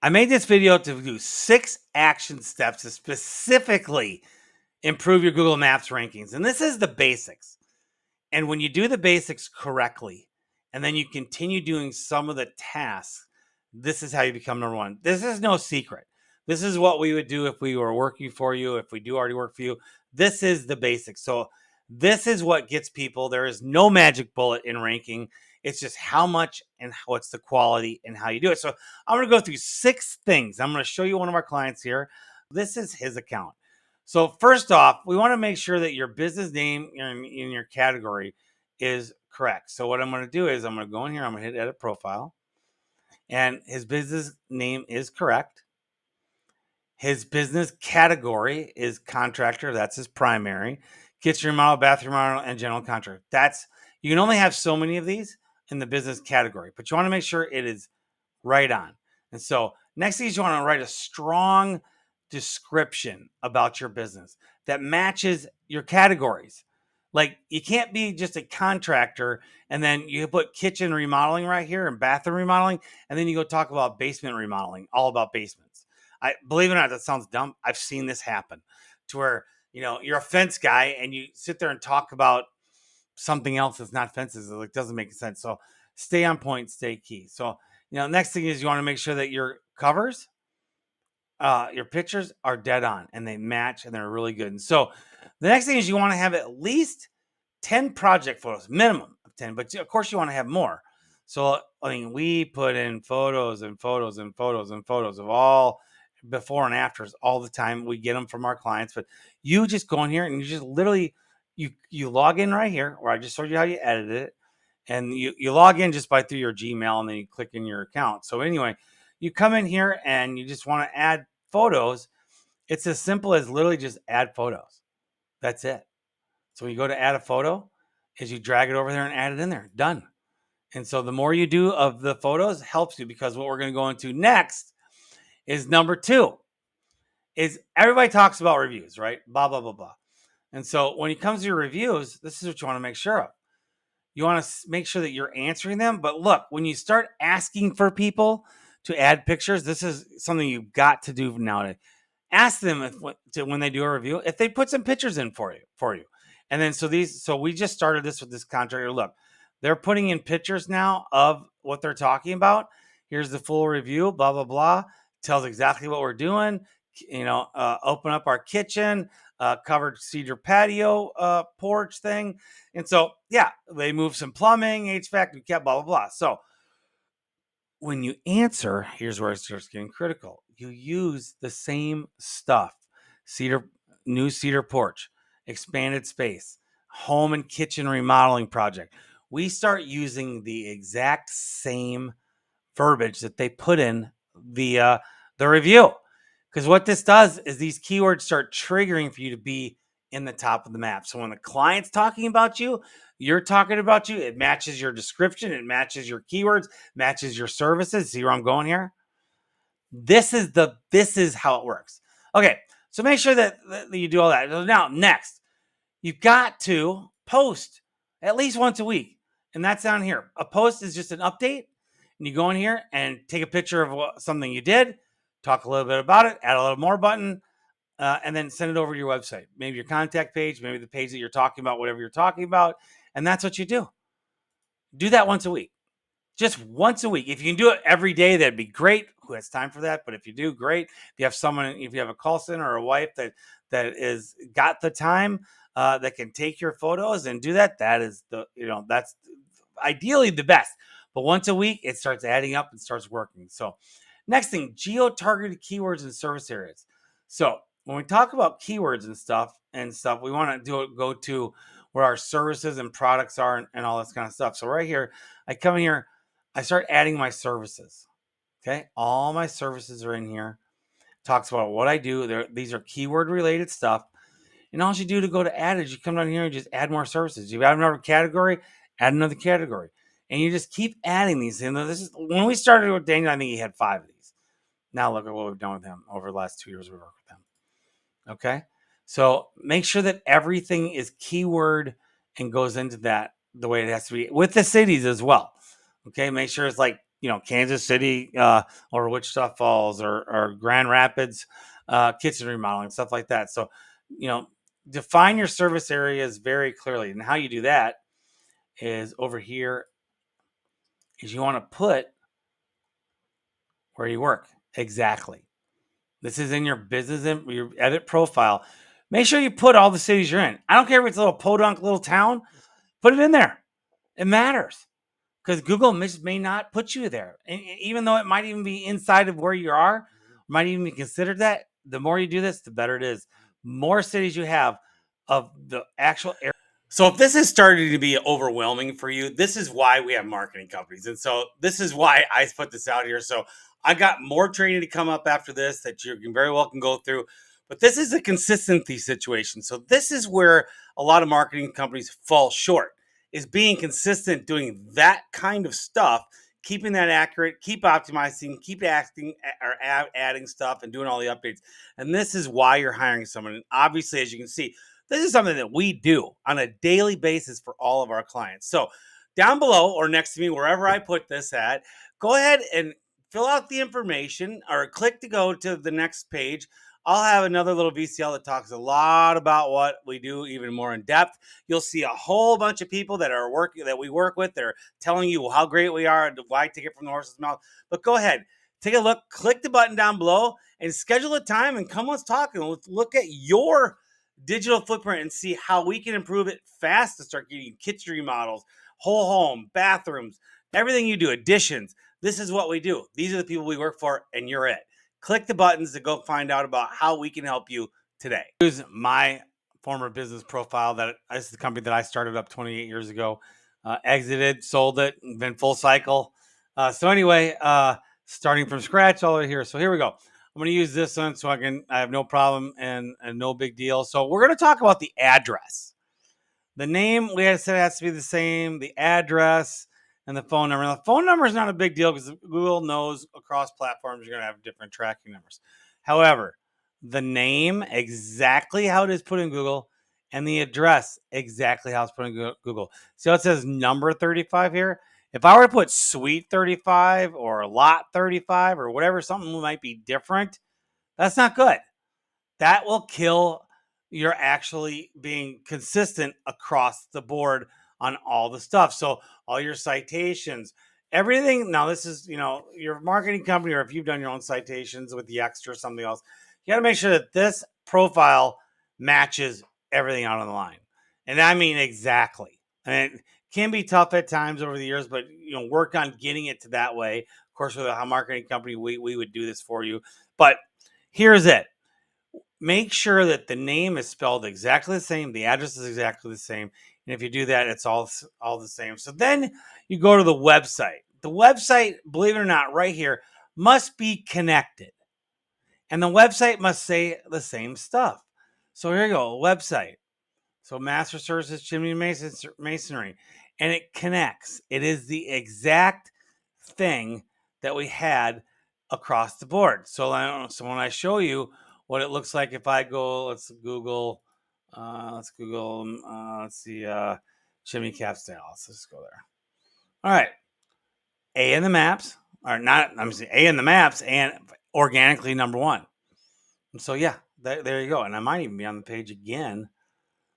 I made this video to do 6 action steps to specifically improve your Google Maps rankings. And this is the basics. And when you do the basics correctly, and then you continue doing some of the tasks, this is how you become number one. This is no secret. This is what we would do if we were working for you, if we do already work for you. This is the basics. So this is what gets people. There is no magic bullet in ranking. It's just how much and what's the quality and how you do it. So I'm going to go through 6 things. I'm going to show you one of our clients here. This is his account. So first off, we want to make sure that your business name in your category is correct. So what I'm going to do is I'm going to go in here. I'm going to hit edit profile, and his business name is correct. His business category is contractor. That's his primary. Kitchen remodel, bathroom remodel, and general contractor. You can only have so many of these in the business category, but you want to make sure it is right on. And so next thing is you want to write a strong description about your business that matches your categories. Like, you can't be just a contractor and then you put kitchen remodeling right here and bathroom remodeling, and then you go talk about basement remodeling, all about basements. I believe it or not, that sounds dumb. I've seen this happen to where, you're a fence guy and you sit there and talk about something else that's not fences. It doesn't make sense. So stay on point, stay key. So, next thing is you want to make sure that your covers, your pictures are dead on and they match and they're really good. And so the next thing is you want to have at least 10 project photos, minimum of 10, but of course you want to have more. So, we put in photos and photos and photos and photos of all before and afters all the time. We get them from our clients, but you just go in here and you just literally, you log in right here where I just showed you how you edit it. And you log in just through your Gmail, and then you click in your account. So anyway, you come in here and you just want to add photos. It's as simple as literally just add photos. That's it. So when you go to add a photo, is you drag it over there and add it in there. Done. And so the more you do of the photos helps you, because what we're going to go into next is number 2. Is everybody talks about reviews, right? Blah, blah, blah, blah. And so when it comes to your reviews, this is what you want to make sure of. You want to make sure that you're answering them. But look, when you start asking for people to add pictures, this is something you've got to do now. Ask them when they do a review, if they put some pictures in for you. And then so we just started this with this contractor. Look, they're putting in pictures now of what they're talking about. Here's the full review, blah, blah, blah. Tells exactly what we're doing. Open up our kitchen, covered cedar patio porch thing. And so, yeah, they moved some plumbing, HVAC, we kept blah, blah, blah. So when you answer, here's where it starts getting critical. You use the same stuff. New cedar porch, expanded space, home and kitchen remodeling project. We start using the exact same verbiage that they put in the review. Because what this does is these keywords start triggering for you to be in the top of the map. So when the client's talking about you, you're talking about you, it matches your description, it matches your keywords, matches your services. See where I'm going here? This is how it works. Okay, so make sure that you do all that. Now, next, you've got to post at least once a week. And that's down here. A post is just an update. And you go in here and take a picture of something you did, talk a little bit about it, add a little more button, and then send it over to your website. Maybe your contact page, maybe the page that you're talking about, whatever you're talking about. And that's what you do. Do that once a week. Just once a week. If you can do it every day, that'd be great. Who has time for that? But if you do, great. If you have a call center or a wife that is got the time that can take your photos and do that, that's ideally the best. But once a week, it starts adding up and starts working. So next thing, geo-targeted keywords and service areas. So when we talk about keywords and stuff, we want to go to where our services and products are and all this kind of stuff. So right here, I come in here, I start adding my services. Okay. All my services are in here. Talks about what I do. These are keyword related stuff. And all you do to go to add is you come down here and just add more services. You add another category, add another category. And you just keep adding these. And when we started with Daniel, I think he had 5 of these. Now look at what we've done with him over the last 2 years we worked with him. Okay. So make sure that everything is keyword and goes into that the way it has to be with the cities as well. Okay. Make sure it's like Kansas City or Wichita Falls or Grand Rapids, kitchen remodeling, stuff like that. So, define your service areas very clearly. And how you do that is over here is you want to put where you work. Exactly. This is in your business and your edit profile. Make sure you put all the cities you're in. I don't care if it's a little podunk little town, put it in there. It matters because Google may not put you there. And even though it might even be inside of where you are, might even be considered that. The more you do this, the better it is. More cities you have of the actual area. So if this is starting to be overwhelming for you, this is why we have marketing companies. And so this is why I put this out here. So I got more training to come up after this that you can very well can go through. But this is a consistency situation. So this is where a lot of marketing companies fall short, is being consistent, doing that kind of stuff, keeping that accurate, keep optimizing, keep acting or adding stuff and doing all the updates. And this is why you're hiring someone. And obviously, as you can see, this is something that we do on a daily basis for all of our clients. So down below or next to me, wherever I put this at, go ahead and fill out the information or click to go to the next page. I'll have another little VCL that talks a lot about what we do even more in depth. You'll see a whole bunch of people that we work with. They're telling you how great we are and why take it from the horse's mouth. But go ahead, take a look, click the button down below and schedule a time and come let's talk and let's look at your digital footprint and see how we can improve it fast to start getting kitchen remodels, whole home, bathrooms, everything you do, additions. This is what we do. These are the people we work for, and you're it. Click the buttons to go find out about how we can help you today. Use my former business profile. This is the company that I started up 28 years ago, exited, sold it, been full cycle. So anyway, starting from scratch all the way here. So here we go. I'm going to use this one so I have no problem and no big deal. So we're going to talk about the address. The name we had said has to be the same, the address and the phone number. Now, the phone number is not a big deal because Google knows across platforms you're going to have different tracking numbers. However, the name, exactly how it is put in Google, and the address, exactly how it's put in Google. See how it says number 35 here? If I were to put suite 35 or lot 35 or whatever, something might be different, that's not good. That will kill your actually being consistent across the board on all the stuff. So all your citations, everything. Now this is, your marketing company, or if you've done your own citations with the extra or something else, you got to make sure that this profile matches everything out on the line. And I mean, exactly. And it can be tough at times over the years, but work on getting it to that way. Of course, with a marketing company, we would do this for you. But here's it. Make sure that the name is spelled exactly the same, the address is exactly the same, and if you do that, it's all the same. So then you go to the website. The website, believe it or not, right here must be connected, and the website must say the same stuff. So here you go, website. So master services, chimney masonry, and it connects. It is the exact thing that we had across the board. So when I show you what it looks like, if I go, let's Google, let's see, chimney cap style. Let's just go there. All right, A in the maps, or not? I'm saying A in the maps and organically number one. And so yeah, there you go. And I might even be on the page again.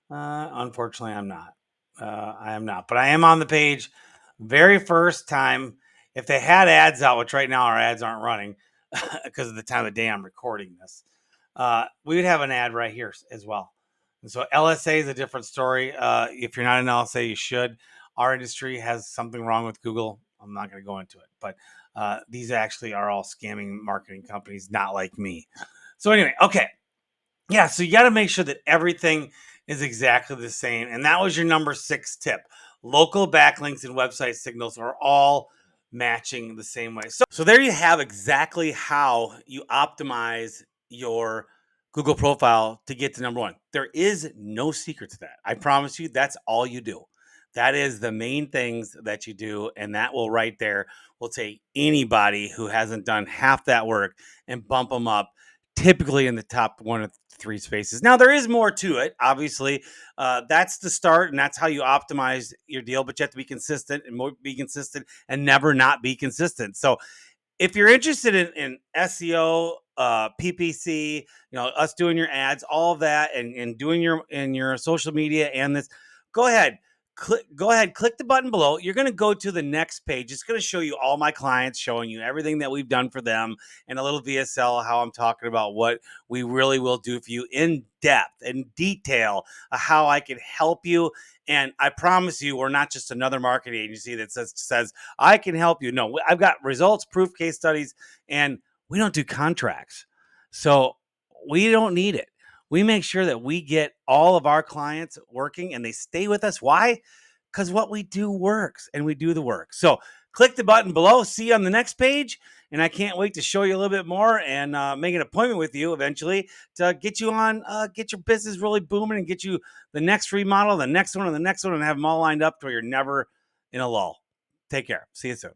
Unfortunately, I'm not. I am not, but I am on the page. Very first time, if they had ads out, which right now our ads aren't running because of the time of day I'm recording this, we would have an ad right here as well. And so LSA is a different story. If you're not an LSA, you should. Our industry has something wrong with Google. I'm not going to go into it, but these actually are all scamming marketing companies, not like me. So anyway, okay. Yeah, so you got to make sure that everything is exactly the same. And that was your number 6 tip. Local backlinks and website signals are all matching the same way. So there you have exactly how you optimize your Google profile to get to number 1. There is no secret to that. I promise you, that's all you do. That is the main things that you do. And that will right there will take anybody who hasn't done half that work and bump them up typically in the top 1 of 3 spaces. Now, there is more to it. Obviously, that's the start, and that's how you optimize your deal. But you have to be consistent and be consistent and never not be consistent. So, if you're interested in SEO, PPC, us doing your ads, all of that, and doing your social media and this, go ahead. Click the button below. You're going to go to the next page. It's going to show you all my clients, showing you everything that we've done for them, and a little VSL, how I'm talking about what we really will do for you in depth and detail, how I can help you. And I promise you, we're not just another marketing agency that says I can help you. No, I've got results, proof, case studies, and we don't do contracts. So we don't need it. We make sure that we get all of our clients working and they stay with us. Why? Because what we do works and we do the work. So click the button below. See you on the next page. And I can't wait to show you a little bit more and make an appointment with you eventually to get you on, get your business really booming and get you the next remodel, the next one, and the next one, and have them all lined up to where you're never in a lull. Take care. See you soon.